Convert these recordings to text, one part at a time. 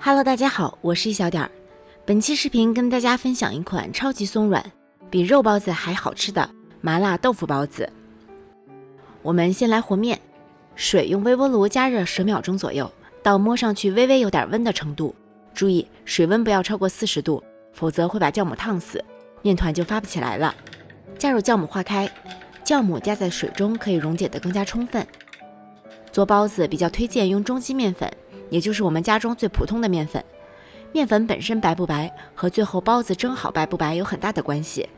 Hello， 大家好，我是一小点儿。本期视频跟大家分享一款超级松软，比肉包子还好吃的麻辣豆腐包子。我们先来和面，水用微波炉加热10秒钟左右，到摸上去微微有点温的程度。注意水温不要超过40度，否则会把酵母烫死，面团就发不起来了。加入酵母化开，酵母加在水中可以溶解得更加充分。做包子比较推荐用中筋面粉，也就是我们家中最普通的面粉。面粉本身白不白和最后包子蒸好白不白有很大的关系。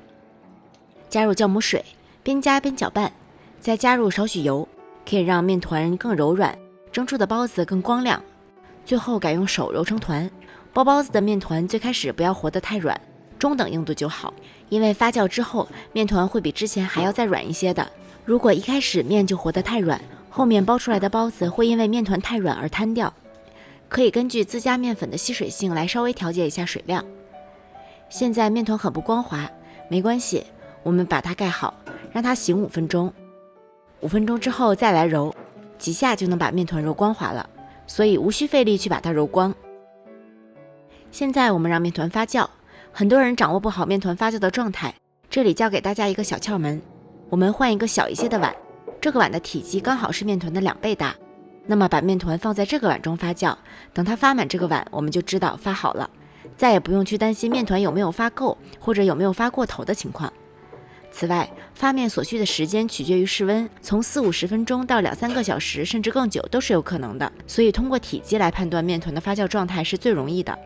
加入酵母水，边加边搅拌，再加入少许油，可以让面团更柔软，蒸出的包子更光亮。最后改用手揉成团。包包子的面团最开始不要和得太软，中等硬度就好，因为发酵之后面团会比之前还要再软一些的。如果一开始面就和得太软，后面包出来的包子会因为面团太软而摊掉。可以根据自家面粉的吸水性来稍微调节一下水量。现在面团很不光滑，没关系，我们把它盖好，让它醒5分钟。5分钟之后再来揉，几下就能把面团揉光滑了，所以无需费力去把它揉光。现在我们让面团发酵，很多人掌握不好面团发酵的状态，这里教给大家一个小窍门。我们换一个小一些的碗，这个碗的体积刚好是面团的2倍大。那么把面团放在这个碗中发酵，等它发满这个碗，我们就知道发好了，再也不用去担心面团有没有发够或者有没有发过头的情况。此外，发面所需的时间取决于室温，从40-50分钟到2-3个小时甚至更久都是有可能的，所以通过体积来判断面团的发酵状态是最容易的。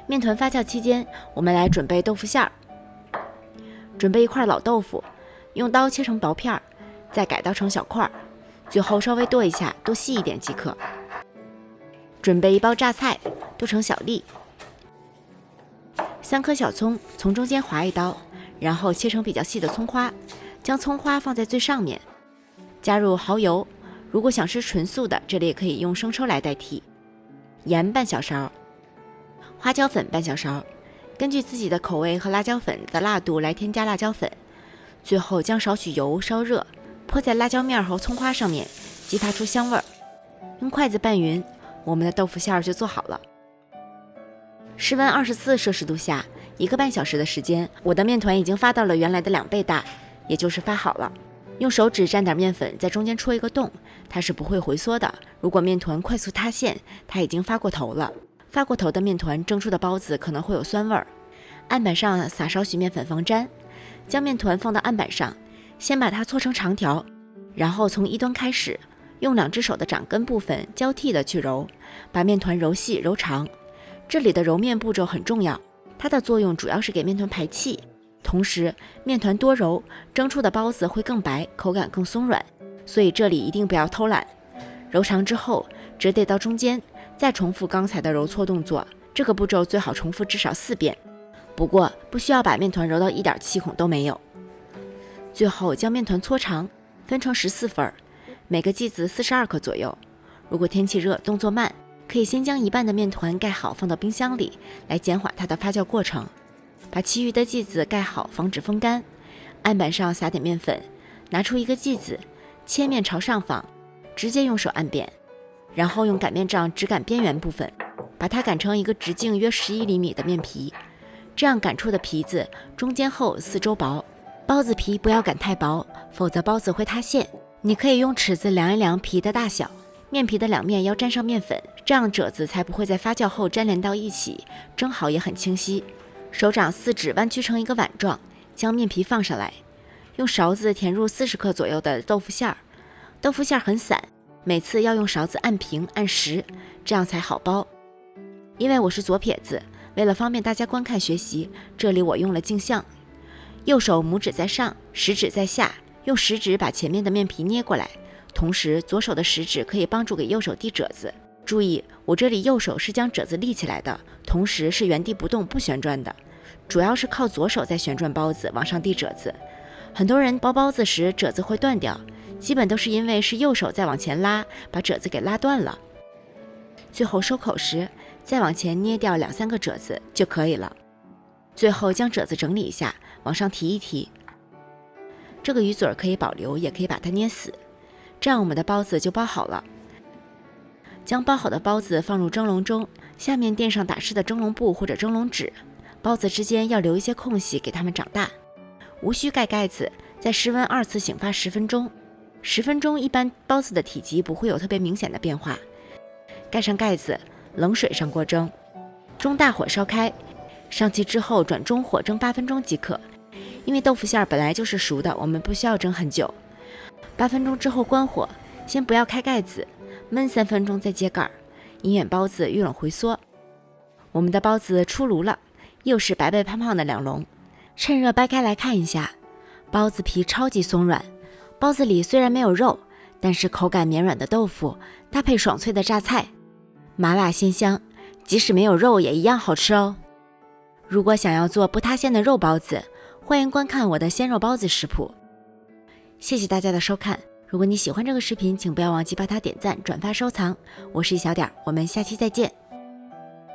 面团发酵期间，我们来准备豆腐馅儿。准备一块老豆腐，用刀切成薄片，再改刀成小块，最后稍微剁一下，剁细一点即可。准备1包榨菜，剁成小粒。3颗小葱，从中间划一刀，然后切成比较细的葱花，将葱花放在最上面。加入蚝油，如果想吃纯素的，这里也可以用生抽来代替。盐半小勺，花椒粉半小勺，根据自己的口味和辣椒粉的辣度来添加辣椒粉。最后将少许油烧热，泼在辣椒面和葱花上面，激发出香味儿。用筷子拌匀，我们的豆腐馅儿就做好了。室温24摄氏度下，1个半小时的时间，我的面团已经发到了原来的2倍大，也就是发好了。用手指沾点面粉，在中间戳一个洞，它是不会回缩的。如果面团快速塌陷，它已经发过头了。发过头的面团蒸出的包子可能会有酸味儿。案板上撒少许面粉防粘，将面团放到案板上，先把它搓成长条，然后从一端开始，用2只手的掌根部分交替的去揉，把面团揉细揉长。这里的揉面步骤很重要，它的作用主要是给面团排气，同时面团多揉，蒸出的包子会更白，口感更松软，所以这里一定不要偷懒。揉长之后折叠到中间，再重复刚才的揉搓动作，这个步骤最好重复至少4遍，不过不需要把面团揉到一点气孔都没有。最后将面团搓长，分成14份，每个剂子42克左右。如果天气热，动作慢，可以先将一半的面团盖好放到冰箱里，来减缓它的发酵过程。把其余的剂子盖好，防止风干。案板上撒点面粉，拿出一个剂子，切面朝上方，直接用手按扁，然后用擀面杖直擀边缘部分，把它擀成一个直径约11厘米的面皮。这样擀出的皮子中间厚，四周薄。包子皮不要擀太薄，否则包子会塌陷。你可以用尺子量一量皮的大小，面皮的2面要沾上面粉，这样褶子才不会在发酵后粘连到一起，蒸好也很清晰。手掌4指弯曲成一个碗状，将面皮放上来，用勺子填入40克左右的豆腐馅儿。豆腐馅儿很散，每次要用勺子按平按实，这样才好包。因为我是左撇子，为了方便大家观看学习，这里我用了镜像。右手拇指在上，食指在下，用食指把前面的面皮捏过来，同时左手的食指可以帮助给右手递褶子。注意，我这里右手是将褶子立起来的，同时是原地不动不旋转的，主要是靠左手在旋转包子往上递褶子。很多人包包子时褶子会断掉，基本都是因为是右手在往前拉，把褶子给拉断了。最后收口时再往前捏掉2-3个褶子就可以了。最后将褶子整理一下，往上提一提。这个鱼嘴可以保留，也可以把它捏死，这样我们的包子就包好了。将包好的包子放入蒸笼中，下面垫上打湿的蒸笼布或者蒸笼纸，包子之间要留一些空隙给它们长大。无需盖盖子，在室温2次醒发10分钟。10分钟一般包子的体积不会有特别明显的变化。盖上盖子，冷水上锅蒸，中大火烧开，上气之后转中火蒸8分钟即可。因为豆腐馅本来就是熟的，我们不需要蒸很久。8分钟之后关火，先不要开盖子，焖3分钟再揭盖，以免包子遇冷回缩。我们的包子出炉了，又是白白胖胖的2笼。趁热掰开来看一下，包子皮超级松软，包子里虽然没有肉，但是口感绵软的豆腐搭配爽脆的榨菜，麻辣鲜香，即使没有肉也一样好吃哦。如果想要做不塌陷的肉包子，欢迎观看我的鲜肉包子食谱。谢谢大家的收看，如果你喜欢这个视频，请不要忘记帮它点赞、转发、收藏。我是一小点，我们下期再见。